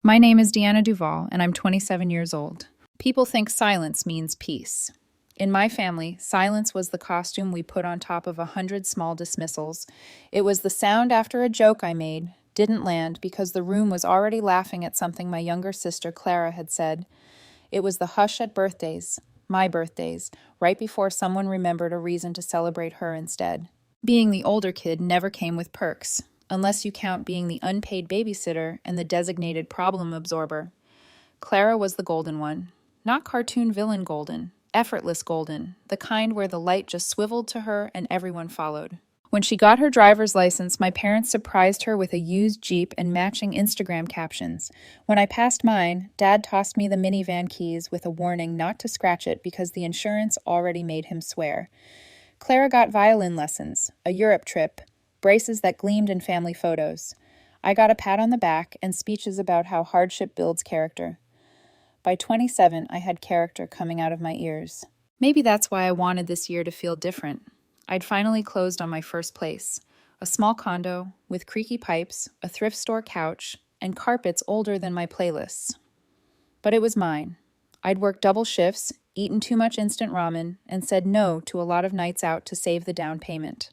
My name is Deanna Duval, and I'm 27 years old. People think silence means peace. In my family, silence was the costume we put on top of 100 small dismissals. It was the sound after a joke I made didn't land because the room was already laughing at something my younger sister Clara had said. It was the hush at birthdays, my birthdays, right before someone remembered a reason to celebrate her instead. Being the older kid never came with perks, unless you count being the unpaid babysitter and the designated problem absorber. Clara was the golden one. Not cartoon villain golden, effortless golden, the kind where the light just swiveled to her and everyone followed. When she got her driver's license, my parents surprised her with a used Jeep and matching Instagram captions. When I passed mine, Dad tossed me the minivan keys with a warning not to scratch it because the insurance already made him swear. Clara got violin lessons, a Europe trip, braces that gleamed in family photos. I got a pat on the back and speeches about how hardship builds character. By 27, I had character coming out of my ears. Maybe that's why I wanted this year to feel different. I'd finally closed on my first place, a small condo with creaky pipes, a thrift store couch, and carpets older than my playlists. But it was mine. I'd worked double shifts, eaten too much instant ramen, and said no to a lot of nights out to save the down payment.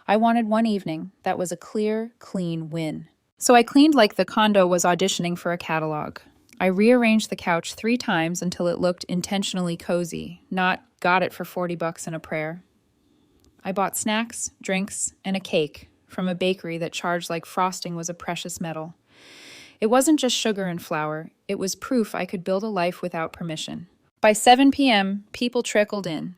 I wanted one evening that was a clear, clean win. So I cleaned like the condo was auditioning for a catalog. I rearranged the couch 3 times until it looked intentionally cozy, not got it for $40 and a prayer. I bought snacks, drinks, and a cake from a bakery that charged like frosting was a precious metal. It wasn't just sugar and flour, it was proof I could build a life without permission. By 7 p.m., people trickled in.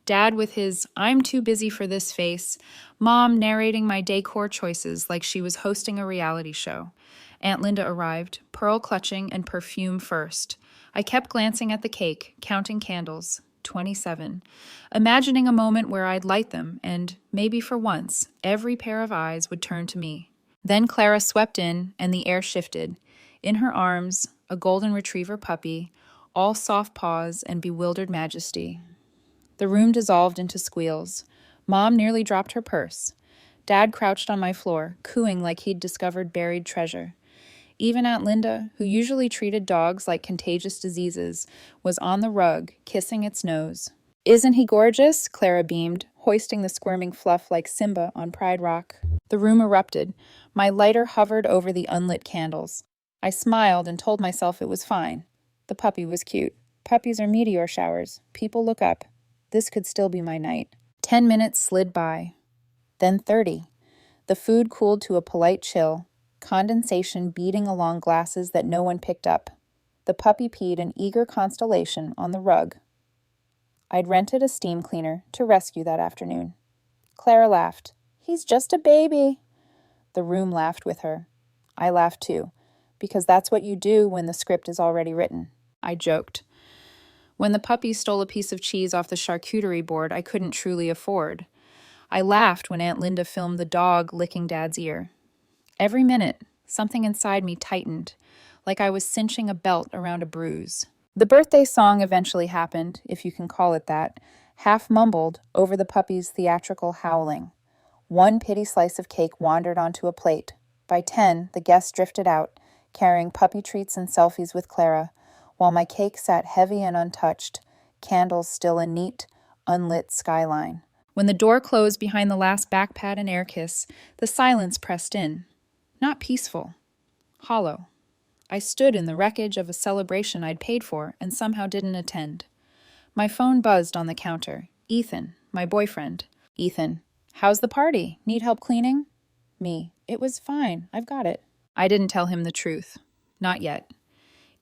Dad with his "I'm too busy for this" face, Mom narrating my decor choices like she was hosting a reality show. Aunt Linda arrived, pearl clutching and perfume first. I kept glancing at the cake, counting candles. 27. Imagining a moment where I'd light them, and, maybe for once, every pair of eyes would turn to me. Then Clara swept in, and the air shifted. In her arms, a golden retriever puppy, all soft paws and bewildered majesty. The room dissolved into squeals. Mom nearly dropped her purse. Dad crouched on my floor, cooing like he'd discovered buried treasure. Even Aunt Linda, who usually treated dogs like contagious diseases, was on the rug, kissing its nose. "Isn't he gorgeous?" Clara beamed, hoisting the squirming fluff like Simba on Pride Rock. The room erupted. My lighter hovered over the unlit candles. I smiled and told myself it was fine. The puppy was cute. Puppies are meteor showers. People look up. This could still be my night. 10 minutes slid by. Then 30. The food cooled to a polite chill. Condensation beating along glasses that no one picked up. The puppy peed an eager constellation on the rug. I'd rented a steam cleaner to rescue that afternoon. Clara laughed. "He's just a baby." The room laughed with her. I laughed too, because that's what you do when the script is already written. I joked. When the puppy stole a piece of cheese off the charcuterie board I couldn't truly afford. I laughed when Aunt Linda filmed the dog licking Dad's ear. Every minute, something inside me tightened, like I was cinching a belt around a bruise. The birthday song eventually happened, if you can call it that, half mumbled over the puppy's theatrical howling. One pity slice of cake wandered onto a plate. By 10, the guests drifted out, carrying puppy treats and selfies with Clara, while my cake sat heavy and untouched, candles still a neat, unlit skyline. When the door closed behind the last back pat and air kiss, the silence pressed in. Not peaceful. Hollow. I stood in the wreckage of a celebration I'd paid for and somehow didn't attend. My phone buzzed on the counter. Ethan, my boyfriend. Ethan, "How's the party? Need help cleaning?" Me, "It was fine. I've got it." I didn't tell him the truth. Not yet.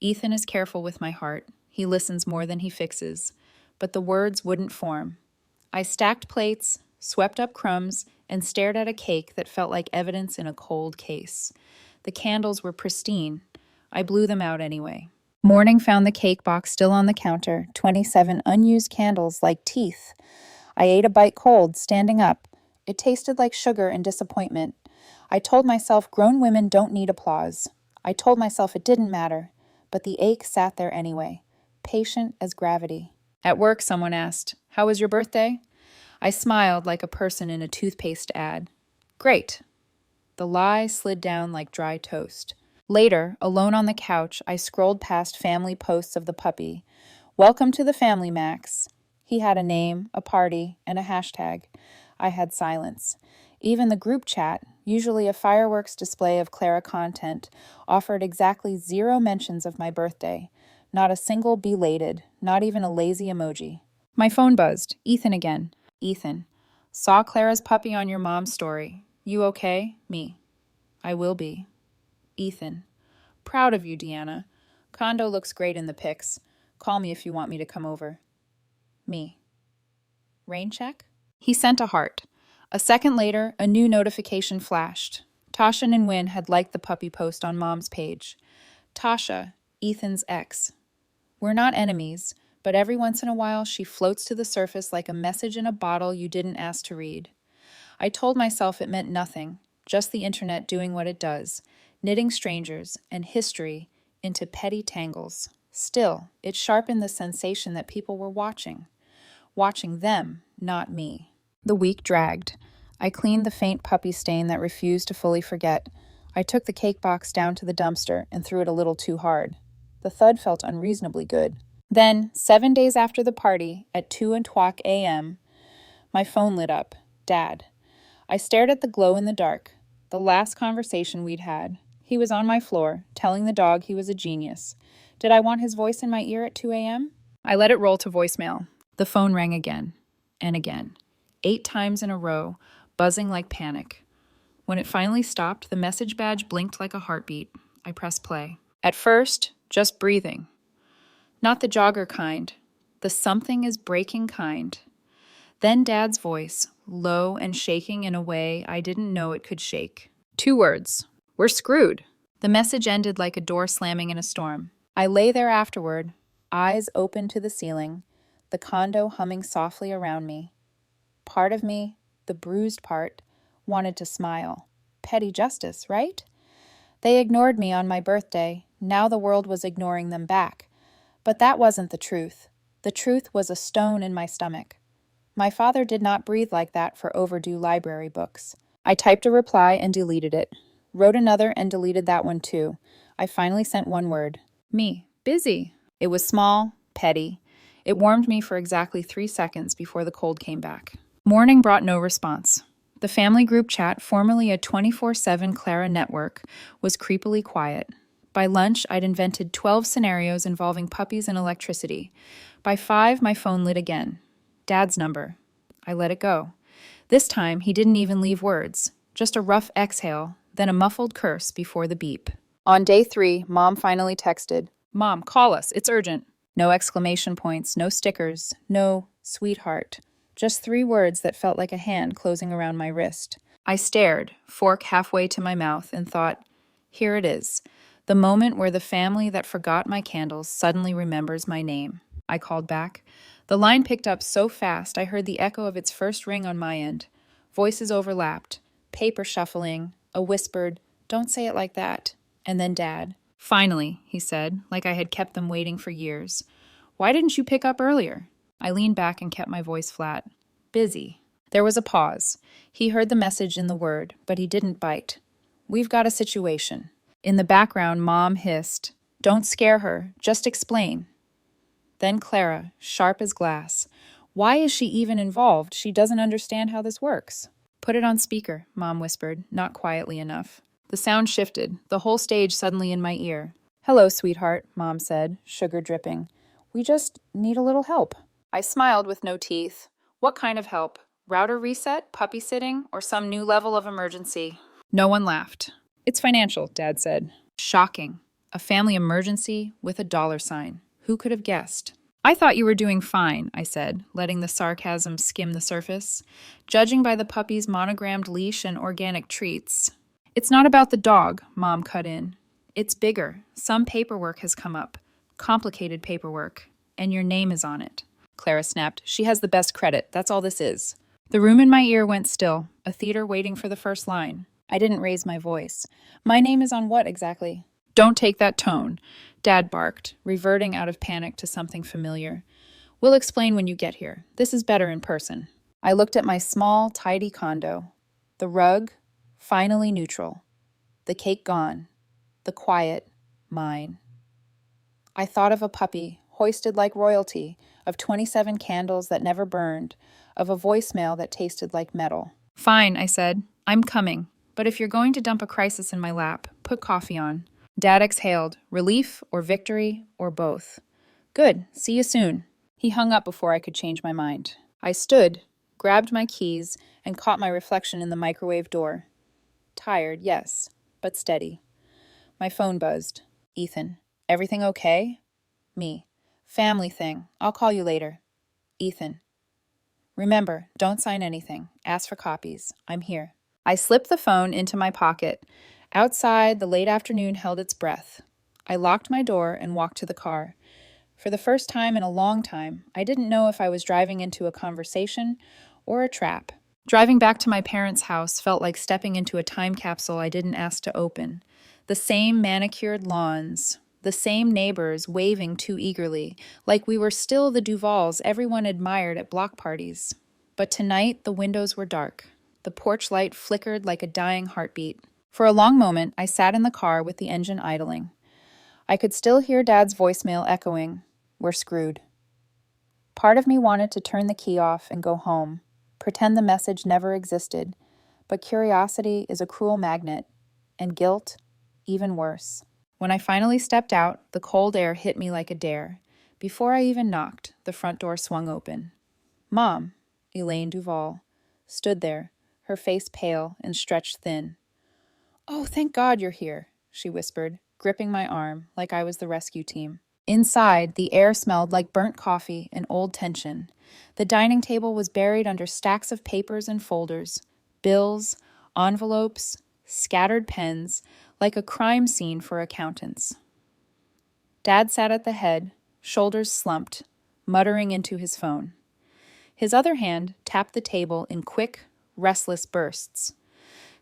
Ethan is careful with my heart. He listens more than he fixes. But the words wouldn't form. I stacked plates, swept up crumbs, and stared at a cake that felt like evidence in a cold case. The candles were pristine. I blew them out anyway. Morning found the cake box still on the counter, 27 unused candles like teeth. I ate a bite cold, standing up. It tasted like sugar and disappointment. I told myself grown women don't need applause. I told myself it didn't matter, but the ache sat there anyway, patient as gravity. At work, someone asked, "How was your birthday?" I smiled like a person in a toothpaste ad. "Great." The lie slid down like dry toast. Later, alone on the couch, I scrolled past family posts of the puppy. Welcome to the family, Max. He had a name, a party, and a hashtag. I had silence. Even the group chat, usually a fireworks display of Clara content, offered exactly 0 mentions of my birthday. Not a single belated, not even a lazy emoji. My phone buzzed. Ethan again. Ethan. Saw Clara's puppy on your mom's story. You okay? Me. I will be. Ethan. Proud of you, Deanna. Condo looks great in the pics. Call me if you want me to come over. Me. Rain check? He sent a heart. A second later, a new notification flashed. Tasha and Wynn had liked the puppy post on Mom's page. Tasha, Ethan's ex. We're not enemies, but every once in a while she floats to the surface like a message in a bottle you didn't ask to read. I told myself it meant nothing, just the internet doing what it does, knitting strangers and history into petty tangles. Still, it sharpened the sensation that people were watching them, not me. The week dragged. I cleaned the faint puppy stain that refused to fully forget. I took the cake box down to the dumpster and threw it a little too hard. The thud felt unreasonably good. Then, 7 days after the party, at 2:00 a.m., my phone lit up. Dad. I stared at the glow in the dark. The last conversation we'd had. He was on my floor, telling the dog he was a genius. Did I want his voice in my ear at 2 a.m.? I let it roll to voicemail. The phone rang again and again, 8 times in a row, buzzing like panic. When it finally stopped, the message badge blinked like a heartbeat. I pressed play. At first, just breathing. Not the jogger kind, the something is breaking kind. Then Dad's voice, low and shaking in a way I didn't know it could shake. 2 words. We're screwed. The message ended like a door slamming in a storm. I lay there afterward, eyes open to the ceiling, the condo humming softly around me. Part of me, the bruised part, wanted to smile. Petty justice, right? They ignored me on my birthday. Now the world was ignoring them back. But that wasn't the truth. The truth was a stone in my stomach. My father did not breathe like that for overdue library books. I typed a reply and deleted it. Wrote another and deleted that one too. I finally sent one word. Me. Busy. It was small, petty. It warmed me for exactly 3 seconds before the cold came back. Morning brought no response. The family group chat, formerly a 24/7 Clara network, was creepily quiet. By lunch, I'd invented 12 scenarios involving puppies and electricity. By 5, my phone lit again. Dad's number. I let it go. This time, he didn't even leave words. Just a rough exhale, then a muffled curse before the beep. On day 3, Mom finally texted. Mom, call us. It's urgent. No exclamation points, no stickers, no sweetheart. Just 3 words that felt like a hand closing around my wrist. I stared, fork halfway to my mouth, and thought, here it is. The moment where the family that forgot my candles suddenly remembers my name. I called back. The line picked up so fast I heard the echo of its first ring on my end. Voices overlapped, paper shuffling, a whispered, don't say it like that, and then Dad. Finally, he said, like I had kept them waiting for years. Why didn't you pick up earlier? I leaned back and kept my voice flat. Busy. There was a pause. He heard the message in the word, but he didn't bite. We've got a situation. In the background, Mom hissed, don't scare her, just explain. Then Clara, sharp as glass. Why is she even involved? She doesn't understand how this works. Put it on speaker, Mom whispered, not quietly enough. The sound shifted, the whole stage suddenly in my ear. Hello, sweetheart, Mom said, sugar dripping. We just need a little help. I smiled with no teeth. What kind of help? Router reset, puppy sitting, or some new level of emergency? No one laughed. It's financial, Dad said. Shocking. A family emergency with a $sign. Who could have guessed? I thought you were doing fine, I said, letting the sarcasm skim the surface. Judging by the puppy's monogrammed leash and organic treats. It's not about the dog, Mom cut in. It's bigger. Some paperwork has come up. Complicated paperwork. And your name is on it. Clara snapped. She has the best credit. That's all this is. The room in my ear went still, a theater waiting for the first line. I didn't raise my voice. My name is on what exactly? Don't take that tone, Dad barked, reverting out of panic to something familiar. We'll explain when you get here. This is better in person. I looked at my small, tidy condo. The rug, finally neutral. The cake gone. The quiet, mine. I thought of a puppy, hoisted like royalty, of 27 candles that never burned, of a voicemail that tasted like metal. Fine, I said. I'm coming. But if you're going to dump a crisis in my lap, put coffee on. Dad exhaled, relief or victory or both. Good, see you soon. He hung up before I could change my mind. I stood, grabbed my keys, and caught my reflection in the microwave door. Tired, yes, but steady. My phone buzzed. Ethan. Everything okay? Me. Family thing. I'll call you later. Ethan. Remember, don't sign anything. Ask for copies. I'm here. I slipped the phone into my pocket. Outside, the late afternoon held its breath. I locked my door and walked to the car. For the first time in a long time, I didn't know if I was driving into a conversation or a trap. Driving back to my parents' house felt like stepping into a time capsule I didn't ask to open. The same manicured lawns, the same neighbors waving too eagerly, like we were still the Duvals everyone admired at block parties. But tonight, the windows were dark. The porch light flickered like a dying heartbeat. For a long moment, I sat in the car with the engine idling. I could still hear Dad's voicemail echoing, "We're screwed." Part of me wanted to turn the key off and go home, pretend the message never existed, but curiosity is a cruel magnet, and guilt, even worse. When I finally stepped out, the cold air hit me like a dare. Before I even knocked, the front door swung open. Mom, Elaine Duval, stood there, her face pale and stretched thin. "Oh, thank God you're here," she whispered, gripping my arm like I was the rescue team. Inside, the air smelled like burnt coffee and old tension. The dining table was buried under stacks of papers and folders, bills, envelopes, scattered pens, like a crime scene for accountants. Dad sat at the head, shoulders slumped, muttering into his phone. His other hand tapped the table in quick, restless bursts.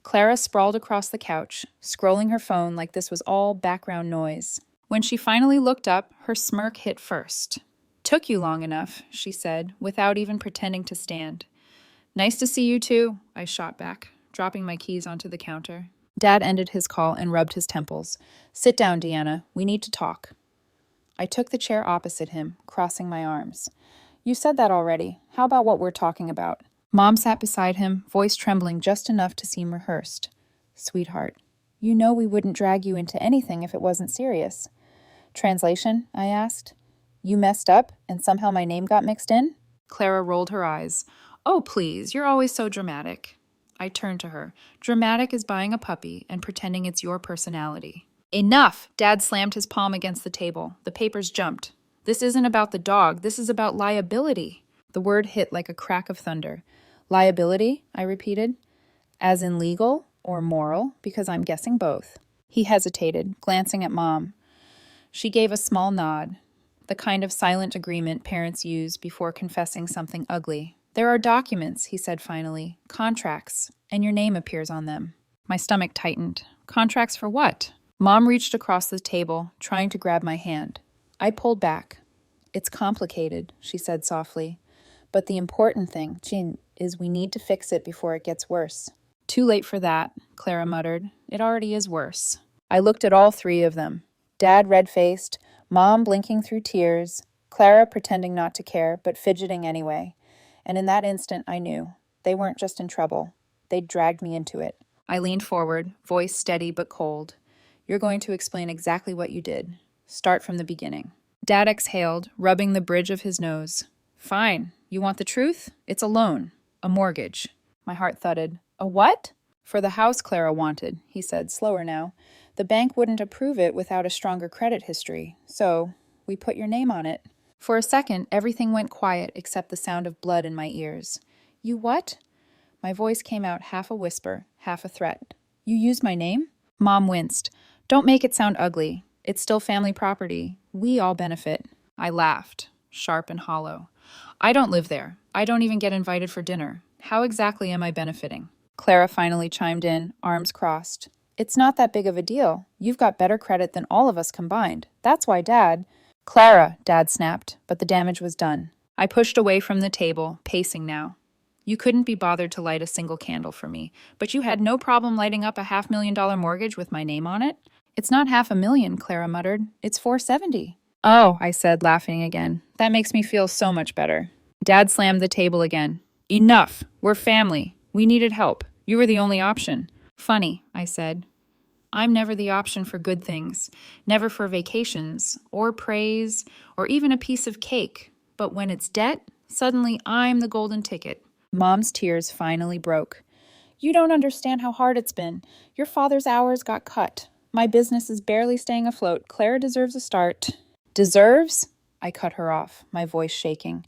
Clara sprawled across the couch, scrolling her phone like this was all background noise. When she finally looked up, her smirk hit first. "Took you long enough," she said, without even pretending to stand. "Nice to see you too," I shot back, dropping my keys onto the counter. Dad ended his call and rubbed his temples. "Sit down, Deanna. We need to talk." I took the chair opposite him, crossing my arms. "You said that already. How about what we're talking about?" Mom sat beside him, voice trembling just enough to seem rehearsed. "Sweetheart, you know we wouldn't drag you into anything if it wasn't serious." "Translation?" I asked. "You messed up, and somehow my name got mixed in?" Clara rolled her eyes. "Oh, please, you're always so dramatic." I turned to her. "Dramatic is buying a puppy and pretending it's your personality." "Enough!" Dad slammed his palm against the table. The papers jumped. "This isn't about the dog. This is about liability." The word hit like a crack of thunder. "Liability?" I repeated. "As in legal or moral? Because I'm guessing both." He hesitated, glancing at Mom. She gave a small nod, the kind of silent agreement parents use before confessing something ugly. "There are documents," he said finally, "contracts, and your name appears on them." My stomach tightened. "Contracts for what?" Mom reached across the table, trying to grab my hand. I pulled back. "It's complicated," she said softly. "But the important thing, Jin, is we need to fix it before it gets worse." "Too late for that," Clara muttered. "It already is worse." I looked at all three of them. Dad red-faced, Mom blinking through tears, Clara pretending not to care, but fidgeting anyway. And in that instant, I knew. They weren't just in trouble. They'd dragged me into it. I leaned forward, voice steady but cold. "You're going to explain exactly what you did. Start from the beginning." Dad exhaled, rubbing the bridge of his nose. "Fine. You want the truth? It's a loan. A mortgage." My heart thudded. "A what?" "For the house Clara wanted," he said, slower now. "The bank wouldn't approve it without a stronger credit history. So, we put your name on it." For a second, everything went quiet except the sound of blood in my ears. "You what?" My voice came out half a whisper, half a threat. "You used my name?" Mom winced. "Don't make it sound ugly. It's still family property. We all benefit." I laughed, sharp and hollow. "I don't live there. I don't even get invited for dinner. How exactly am I benefiting?" Clara finally chimed in, arms crossed. "It's not that big of a deal. You've got better credit than all of us combined. That's why Dad—" "Clara," Dad snapped, but the damage was done. I pushed away from the table, pacing now. "You couldn't be bothered to light a single candle for me, but you had no problem lighting up a $500,000 mortgage with my name on it? It's not 500,000, Clara muttered. It's 470. Oh, I said, laughing again. That makes me feel so much better. Dad slammed the table again. Enough. We're family. We needed help. You were the only option. Funny, I said. I'm never the option for good things, never for vacations, or praise, or even a piece of cake. But when it's debt, suddenly I'm the golden ticket. Mom's tears finally broke. You don't understand how hard it's been. Your father's hours got cut. My business is barely staying afloat. Clara deserves a start. Deserves? I cut her off, my voice shaking.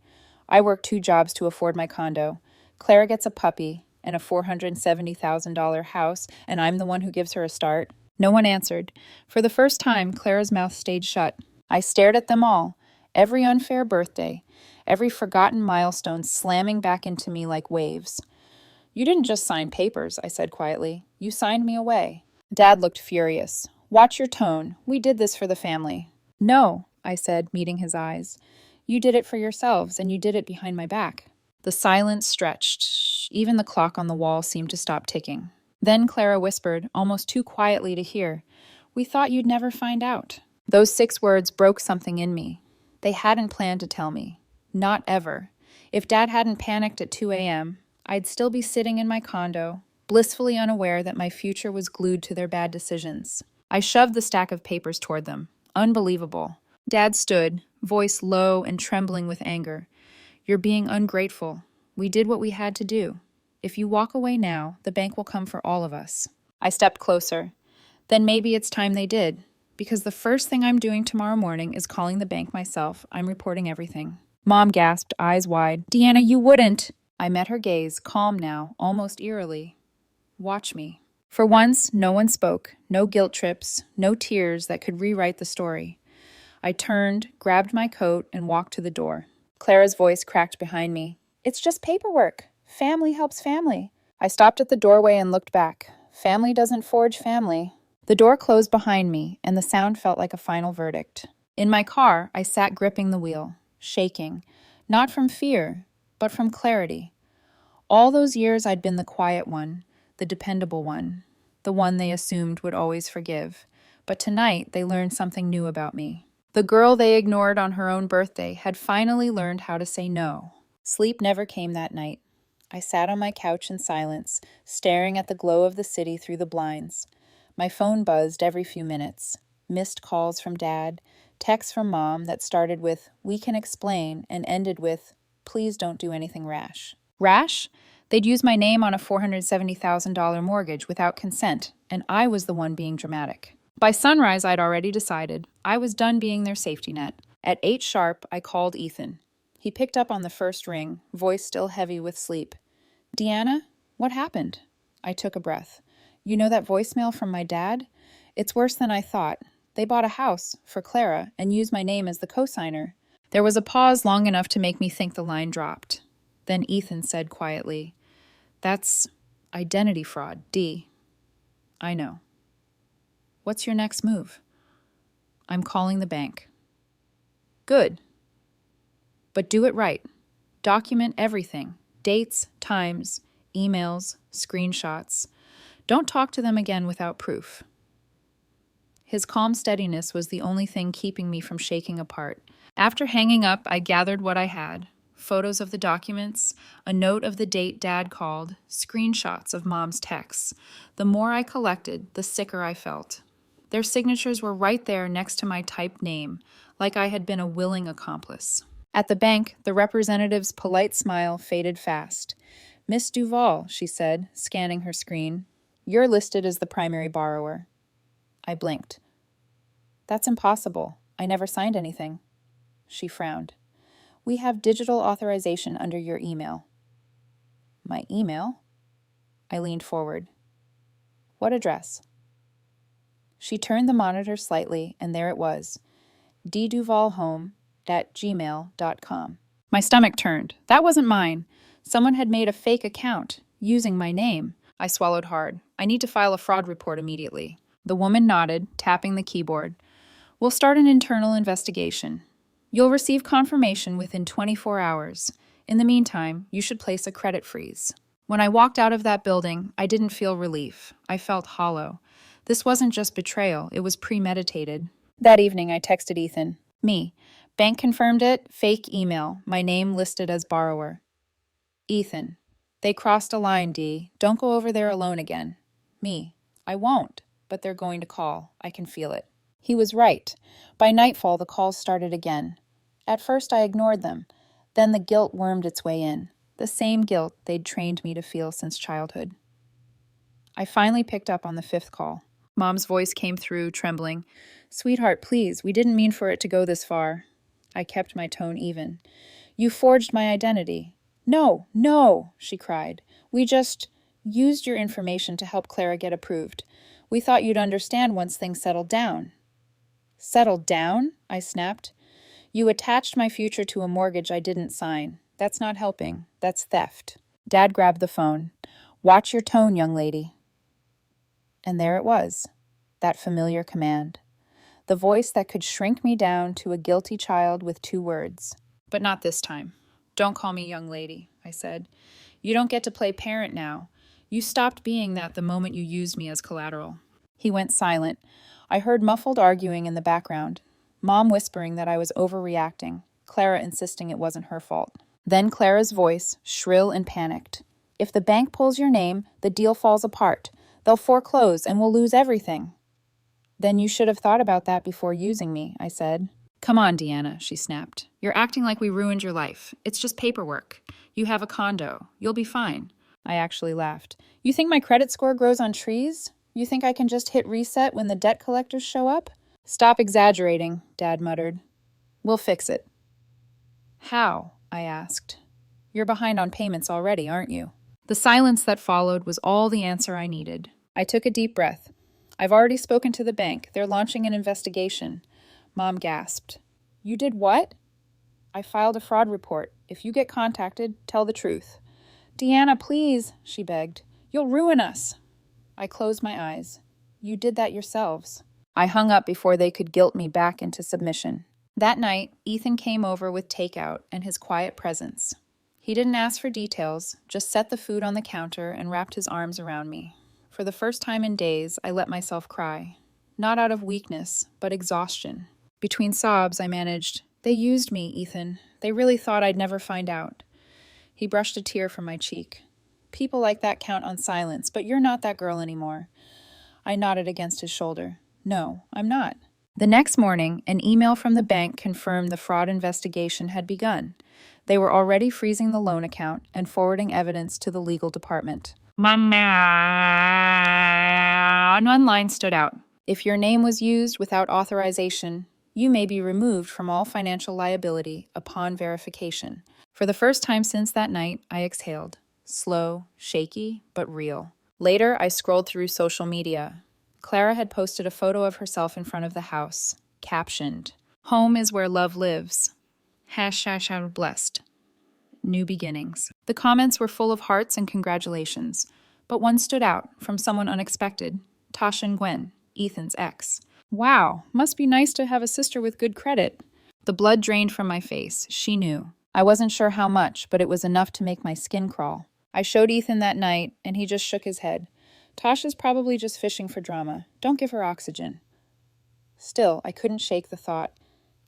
I work 2 jobs to afford my condo. Clara gets a puppy and a $470,000 house, and I'm the one who gives her a start. No one answered. For the first time, Clara's mouth stayed shut. I stared at them all. Every unfair birthday, every forgotten milestone slamming back into me like waves. You didn't just sign papers, I said quietly. You signed me away. Dad looked furious. Watch your tone. We did this for the family. No, I said, meeting his eyes. You did it for yourselves, and you did it behind my back. The silence stretched. Even the clock on the wall seemed to stop ticking. Then Clara whispered, almost too quietly to hear, We thought you'd never find out. Those 6 words broke something in me. They hadn't planned to tell me. Not ever. If Dad hadn't panicked at 2 a.m., I'd still be sitting in my condo, blissfully unaware that my future was glued to their bad decisions. I shoved the stack of papers toward them. Unbelievable. Dad stood, voice low and trembling with anger. You're being ungrateful. We did what we had to do. If you walk away now, the bank will come for all of us. I stepped closer. Then maybe it's time they did. Because the first thing I'm doing tomorrow morning is calling the bank myself. I'm reporting everything. Mom gasped, eyes wide. Deanna, you wouldn't. I met her gaze, calm now, almost eerily. Watch me. For once, no one spoke. No guilt trips. No tears that could rewrite the story. I turned, grabbed my coat, and walked to the door. Clara's voice cracked behind me. It's just paperwork. Family helps family. I stopped at the doorway and looked back. Family doesn't forge family. The door closed behind me, and the sound felt like a final verdict. In my car, I sat gripping the wheel, shaking, not from fear, but from clarity. All those years I'd been the quiet one, the dependable one, the one they assumed would always forgive. But tonight, they learned something new about me. The girl they ignored on her own birthday had finally learned how to say no. Sleep never came that night. I sat on my couch in silence, staring at the glow of the city through the blinds. My phone buzzed every few minutes. Missed calls from Dad, texts from Mom that started with, "We can explain," and ended with, "Please don't do anything rash." Rash? They'd used my name on a $470,000 mortgage without consent, and I was the one being dramatic. By sunrise, I'd already decided I was done being their safety net. At 8 sharp, I called Ethan. He picked up on the first ring, voice still heavy with sleep. Deanna, what happened? I took a breath. You know that voicemail from my dad? It's worse than I thought. They bought a house for Clara and used my name as the cosigner. There was a pause long enough to make me think the line dropped. Then Ethan said quietly, That's identity fraud, D. I know. What's your next move? I'm calling the bank. Good. But do it right. Document everything. Dates, times, emails, screenshots. Don't talk to them again without proof. His calm steadiness was the only thing keeping me from shaking apart. After hanging up, I gathered what I had. Photos of the documents, a note of the date Dad called, screenshots of Mom's texts. The more I collected, the sicker I felt. Their signatures were right there next to my typed name, like I had been a willing accomplice. At the bank, the representative's polite smile faded fast. Miss Duval, she said, scanning her screen. You're listed as the primary borrower. I blinked. That's impossible. I never signed anything. She frowned. We have digital authorization under your email. My email? I leaned forward. What address? She turned the monitor slightly, and there it was. dduvalhome@gmail.com. My stomach turned. That wasn't mine. Someone had made a fake account, using my name. I swallowed hard. I need to file a fraud report immediately. The woman nodded, tapping the keyboard. We'll start an internal investigation. You'll receive confirmation within 24 hours. In the meantime, you should place a credit freeze. When I walked out of that building, I didn't feel relief. I felt hollow. This wasn't just betrayal, it was premeditated. That evening, I texted Ethan. Me. Bank confirmed it, fake email, my name listed as borrower. Ethan. They crossed a line, Dee. Don't go over there alone again. Me. I won't, but they're going to call. I can feel it. He was right. By nightfall, the calls started again. At first, I ignored them. Then the guilt wormed its way in. The same guilt they'd trained me to feel since childhood. I finally picked up on the fifth call. Mom's voice came through, trembling. Sweetheart, please, we didn't mean for it to go this far. I kept my tone even. You forged my identity. No, she cried. We just used your information to help Clara get approved. We thought you'd understand once things settled down. Settled down? I snapped. You attached my future to a mortgage I didn't sign. That's not helping. That's theft. Dad grabbed the phone. Watch your tone, young lady. And there it was, that familiar command. The voice that could shrink me down to a guilty child with 2 words. But not this time. Don't call me young lady, I said. You don't get to play parent now. You stopped being that the moment you used me as collateral. He went silent. I heard muffled arguing in the background. Mom whispering that I was overreacting. Clara insisting it wasn't her fault. Then Clara's voice, shrill and panicked. If the bank pulls your name, the deal falls apart. They'll foreclose and we'll lose everything. Then you should have thought about that before using me, I said. Come on, Deanna, she snapped. You're acting like we ruined your life. It's just paperwork. You have a condo. You'll be fine. I actually laughed. You think my credit score grows on trees? You think I can just hit reset when the debt collectors show up? Stop exaggerating, Dad muttered. We'll fix it. How? I asked. You're behind on payments already, aren't you? The silence that followed was all the answer I needed. I took a deep breath. I've already spoken to the bank. They're launching an investigation. Mom gasped. You did what? I filed a fraud report. If you get contacted, tell the truth. Deanna, please, she begged. You'll ruin us. I closed my eyes. You did that yourselves. I hung up before they could guilt me back into submission. That night, Ethan came over with takeout and his quiet presence. He didn't ask for details, just set the food on the counter and wrapped his arms around me. For the first time in days, I let myself cry. Not out of weakness, but exhaustion. Between sobs, I managed, They used me, Ethan. They really thought I'd never find out. He brushed a tear from my cheek. People like that count on silence, but you're not that girl anymore. I nodded against his shoulder. No, I'm not. The next morning, an email from the bank confirmed the fraud investigation had begun. They were already freezing the loan account and forwarding evidence to the legal department. One line stood out. If your name was used without authorization, you may be removed from all financial liability upon verification. For the first time since that night, I exhaled. Slow, shaky, but real. Later, I scrolled through social media. Clara had posted a photo of herself in front of the house, captioned, Home is where love lives. # blessed. New beginnings. The comments were full of hearts and congratulations, but one stood out from someone unexpected, Tasha and Gwen, Ethan's ex. Wow, must be nice to have a sister with good credit. The blood drained from my face. She knew. I wasn't sure how much, but it was enough to make my skin crawl. I showed Ethan that night, and he just shook his head. Tasha's probably just fishing for drama. Don't give her oxygen. Still, I couldn't shake the thought.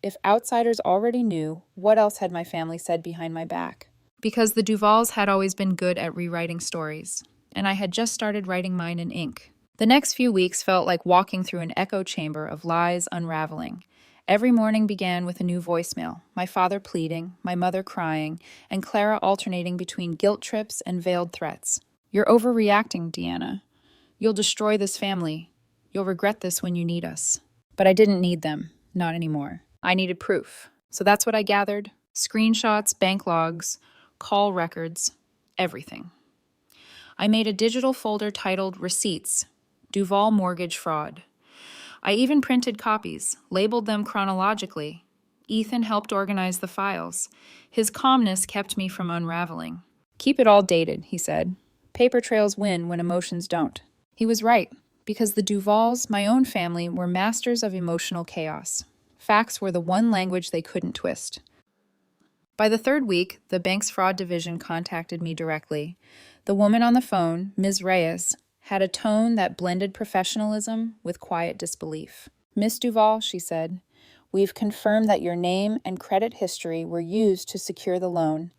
If outsiders already knew, what else had my family said behind my back? Because the Duvals had always been good at rewriting stories, and I had just started writing mine in ink. The next few weeks felt like walking through an echo chamber of lies unraveling. Every morning began with a new voicemail, my father pleading, my mother crying, and Clara alternating between guilt trips and veiled threats. You're overreacting, Deanna. You'll destroy this family. You'll regret this when you need us. But I didn't need them. Not anymore. I needed proof. So that's what I gathered. Screenshots, bank logs, call records, everything. I made a digital folder titled Receipts, Duval Mortgage Fraud. I even printed copies, labeled them chronologically. Ethan helped organize the files. His calmness kept me from unraveling. Keep it all dated, he said. Paper trails win when emotions don't. He was right, because the Duvals, my own family, were masters of emotional chaos. Facts were the one language they couldn't twist. By the third week, the bank's fraud division contacted me directly. The woman on the phone, Ms. Reyes, had a tone that blended professionalism with quiet disbelief. "Miss Duval," she said, "we've confirmed that your name and credit history were used to secure the loan.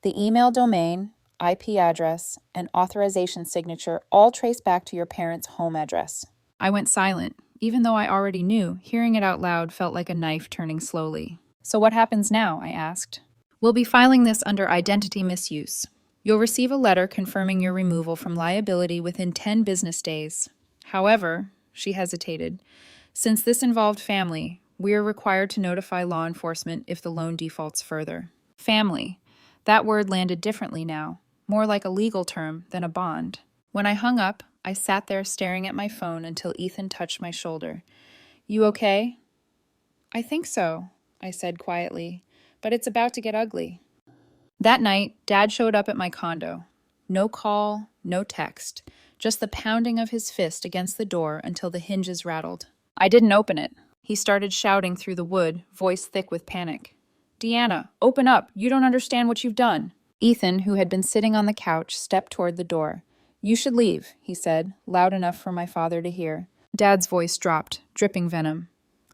The email domain, IP address, and authorization signature all trace back to your parents' home address." I went silent. Even though I already knew, hearing it out loud felt like a knife turning slowly. "So what happens now?" I asked. "We'll be filing this under identity misuse. You'll receive a letter confirming your removal from liability within 10 business days. However," she hesitated, "since this involved family, we are required to notify law enforcement if the loan defaults further." Family. That word landed differently now, more like a legal term than a bond. When I hung up, I sat there staring at my phone until Ethan touched my shoulder. "You okay?" "I think so," I said quietly, "but it's about to get ugly." That night, Dad showed up at my condo. No call, no text, just the pounding of his fist against the door until the hinges rattled. I didn't open it. He started shouting through the wood, voice thick with panic. "Deanna, open up! You don't understand what you've done." Ethan, who had been sitting on the couch, stepped toward the door. "You should leave," he said, loud enough for my father to hear. Dad's voice dropped, dripping venom.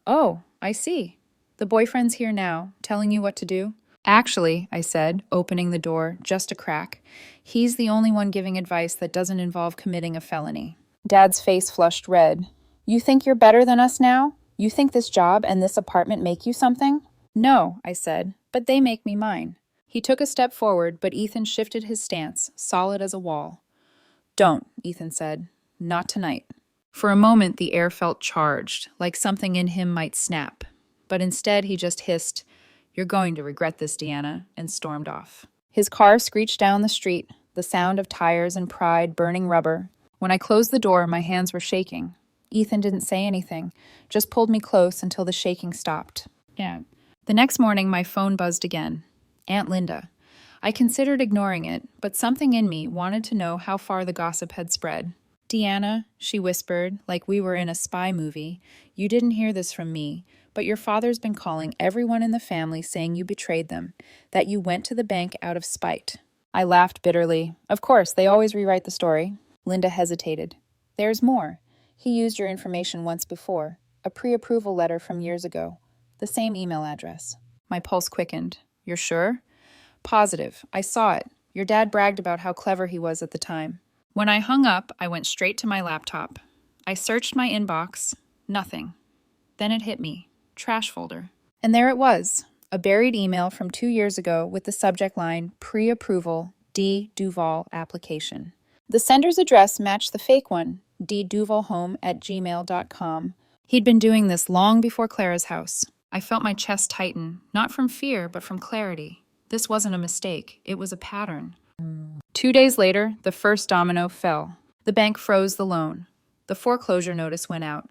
"Oh, I see. The boyfriend's here now, telling you what to do?" "Actually," I said, opening the door just a crack, "he's the only one giving advice that doesn't involve committing a felony." Dad's face flushed red. "You think you're better than us now? You think this job and this apartment make you something?" "No," I said, "but they make me mine." He took a step forward, but Ethan shifted his stance, solid as a wall. "Don't," Ethan said. "Not tonight." For a moment, the air felt charged, like something in him might snap. But instead, he just hissed, "You're going to regret this, Deanna," and stormed off. His car screeched down the street, the sound of tires and pride burning rubber. When I closed the door, my hands were shaking. Ethan didn't say anything, just pulled me close until the shaking stopped. Yeah. The next morning, my phone buzzed again. Aunt Linda. I considered ignoring it, but something in me wanted to know how far the gossip had spread. "Deanna," she whispered, like we were in a spy movie, "you didn't hear this from me, but your father's been calling everyone in the family saying you betrayed them, that you went to the bank out of spite." I laughed bitterly. "Of course, they always rewrite the story." Linda hesitated. "There's more. He used your information once before, a pre-approval letter from years ago, the same email address." My pulse quickened. "You're sure?" "Positive. I saw it. Your dad bragged about how clever he was at the time." When I hung up, I went straight to my laptop. I searched my inbox. Nothing. Then it hit me. Trash folder. And there it was, a buried email from 2 years ago with the subject line, "Pre-approval, D. Duval application." The sender's address matched the fake one, dduvalhome@gmail.com. He'd been doing this long before Clara's house. I felt my chest tighten, not from fear, but from clarity. This wasn't a mistake. It was a pattern. 2 days later, the first domino fell. The bank froze the loan. The foreclosure notice went out.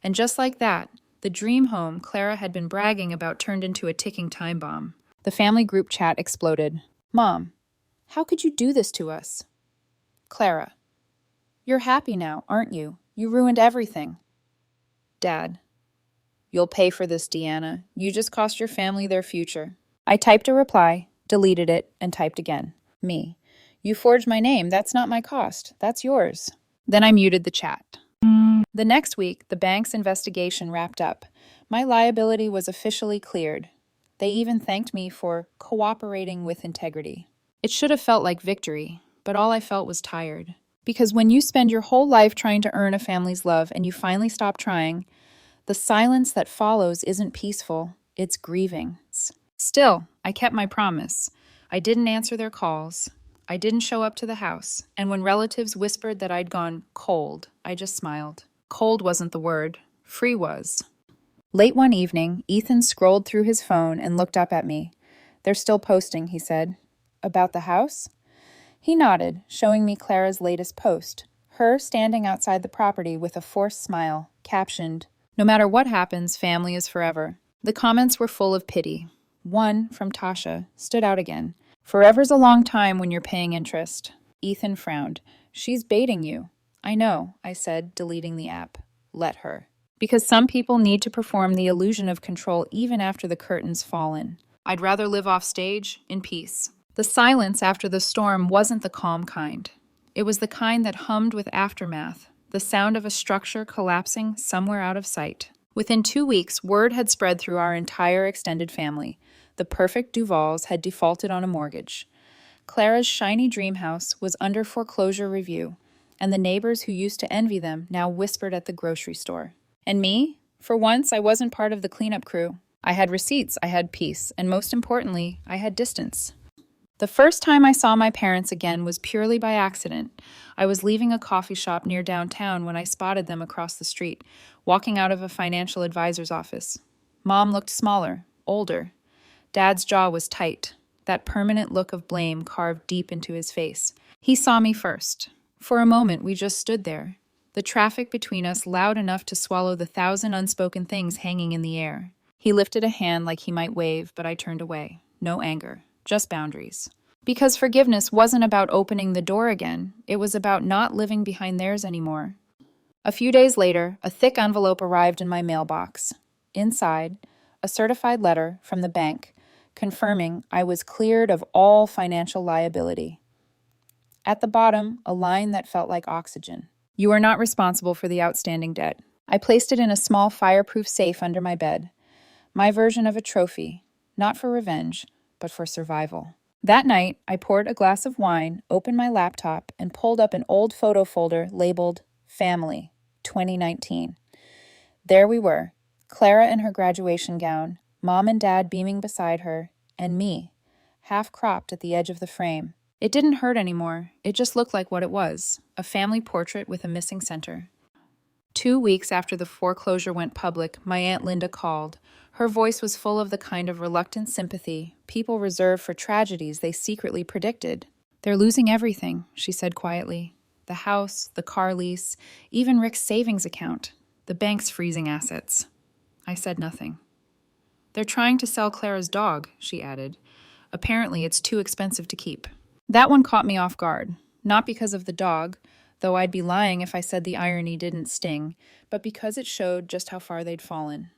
And just like that, the dream home Clara had been bragging about turned into a ticking time bomb. The family group chat exploded. "Mom, how could you do this to us?" Clara, "You're happy now, aren't you? You ruined everything." Dad, "You'll pay for this, Deanna. You just cost your family their future." I typed a reply, deleted it, and typed again. Me, "You forged my name. That's not my cost. That's yours." Then I muted the chat. The next week, the bank's investigation wrapped up. My liability was officially cleared. They even thanked me for cooperating with integrity. It should have felt like victory, but all I felt was tired. Because when you spend your whole life trying to earn a family's love and you finally stop trying, the silence that follows isn't peaceful, it's grieving. Still, I kept my promise. I didn't answer their calls. I didn't show up to the house. And when relatives whispered that I'd gone cold, I just smiled. Cold wasn't the word. Free was. Late one evening, Ethan scrolled through his phone and looked up at me. "They're still posting," he said. "About the house?" He nodded, showing me Clara's latest post, her standing outside the property with a forced smile, captioned, "No matter what happens, family is forever." The comments were full of pity. One, from Tasha, stood out again. "Forever's a long time when you're paying interest." Ethan frowned. "She's baiting you." "I know," I said, deleting the app. "Let her." Because some people need to perform the illusion of control even after the curtain's fallen. I'd rather live off stage in peace. The silence after the storm wasn't the calm kind. It was the kind that hummed with aftermath, the sound of a structure collapsing somewhere out of sight. Within 2 weeks, word had spread through our entire extended family. The perfect Duvals had defaulted on a mortgage. Clara's shiny dream house was under foreclosure review, and the neighbors who used to envy them now whispered at the grocery store. And me? For once, I wasn't part of the cleanup crew. I had receipts, I had peace, and most importantly, I had distance. The first time I saw my parents again was purely by accident. I was leaving a coffee shop near downtown when I spotted them across the street, walking out of a financial advisor's office. Mom looked smaller, older. Dad's jaw was tight, that permanent look of blame carved deep into his face. He saw me first. For a moment, we just stood there, the traffic between us loud enough to swallow the 1,000 unspoken things hanging in the air. He lifted a hand like he might wave, but I turned away. No anger. Just boundaries. Because forgiveness wasn't about opening the door again, it was about not living behind theirs anymore. A few days later, a thick envelope arrived in my mailbox. Inside, a certified letter from the bank confirming I was cleared of all financial liability. At the bottom, a line that felt like oxygen. You are not responsible for the outstanding debt. I placed it in a small fireproof safe under my bed. My version of a trophy, not for revenge, but for survival. That night, I poured a glass of wine, opened my laptop, and pulled up an old photo folder labeled Family, 2019. There we were, Clara in her graduation gown, Mom and Dad beaming beside her, and me, half cropped at the edge of the frame. It didn't hurt anymore. It just looked like what it was, a family portrait with a missing center. 2 weeks after the foreclosure went public, my Aunt Linda called. Her voice was full of the kind of reluctant sympathy people reserve for tragedies they secretly predicted. They're losing everything, she said quietly. The house, the car lease, even Rick's savings account. The bank's freezing assets. I said nothing. They're trying to sell Clara's dog, she added. Apparently, it's too expensive to keep. That one caught me off guard. Not because of the dog, though I'd be lying if I said the irony didn't sting, but because it showed just how far they'd fallen.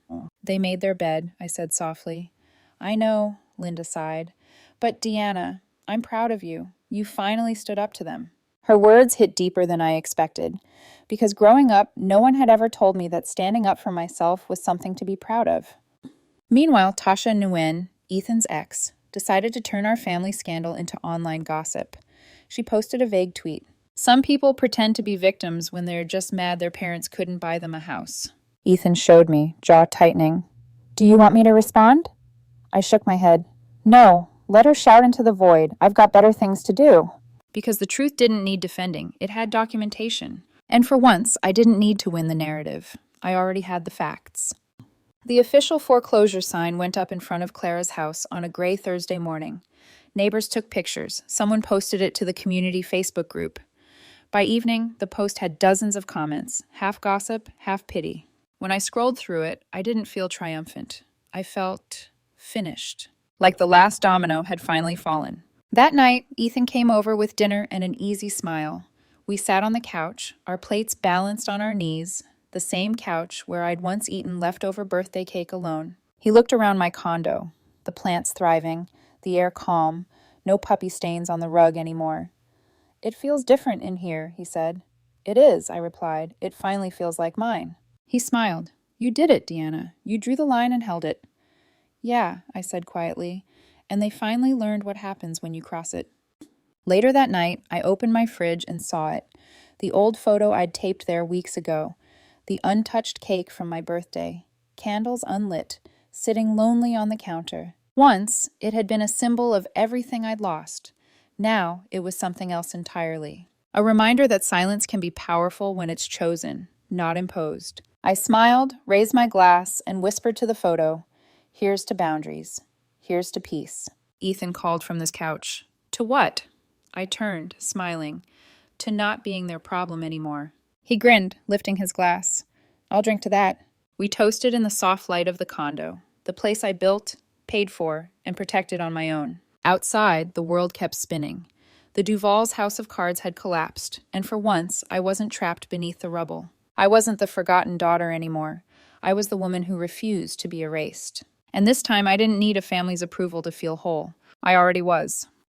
They made their bed, I said softly. I know, Linda sighed. But Deanna, I'm proud of you. You finally stood up to them. Her words hit deeper than I expected, because growing up, no one had ever told me that standing up for myself was something to be proud of. Meanwhile, Tasha Nguyen, Ethan's ex, decided to turn our family scandal into online gossip. She posted a vague tweet. Some people pretend to be victims when they're just mad their parents couldn't buy them a house. Ethan showed me, jaw tightening. Do you want me to respond? I shook my head. No, let her shout into the void. I've got better things to do. Because the truth didn't need defending. It had documentation. And for once, I didn't need to win the narrative. I already had the facts. The official foreclosure sign went up in front of Clara's house on a gray Thursday morning. Neighbors took pictures. Someone posted it to the community Facebook group. By evening, the post had dozens of comments, half gossip, half pity. When I scrolled through it, I didn't feel triumphant. I felt finished, like the last domino had finally fallen. That night, Ethan came over with dinner and an easy smile. We sat on the couch, our plates balanced on our knees, the same couch where I'd once eaten leftover birthday cake alone. He looked around my condo, the plants thriving, the air calm, no puppy stains on the rug anymore. It feels different in here, he said. It is, I replied. It finally feels like mine. He smiled. You did it, Deanna. You drew the line and held it. Yeah, I said quietly, and they finally learned what happens when you cross it. Later that night, I opened my fridge and saw it. The old photo I'd taped there weeks ago. The untouched cake from my birthday. Candles unlit, sitting lonely on the counter. Once, it had been a symbol of everything I'd lost. Now, it was something else entirely. A reminder that silence can be powerful when it's chosen, not imposed. I smiled, raised my glass, and whispered to the photo, Here's to boundaries. Here's to peace. Ethan called from this couch. To what? I turned, smiling. To not being their problem anymore. He grinned, lifting his glass. I'll drink to that. We toasted in the soft light of the condo, the place I built, paid for, and protected on my own. Outside, the world kept spinning. The Duvals' house of cards had collapsed, and for once, I wasn't trapped beneath the rubble. I wasn't the forgotten daughter anymore. I was the woman who refused to be erased. And this time, I didn't need a family's approval to feel whole. I already was.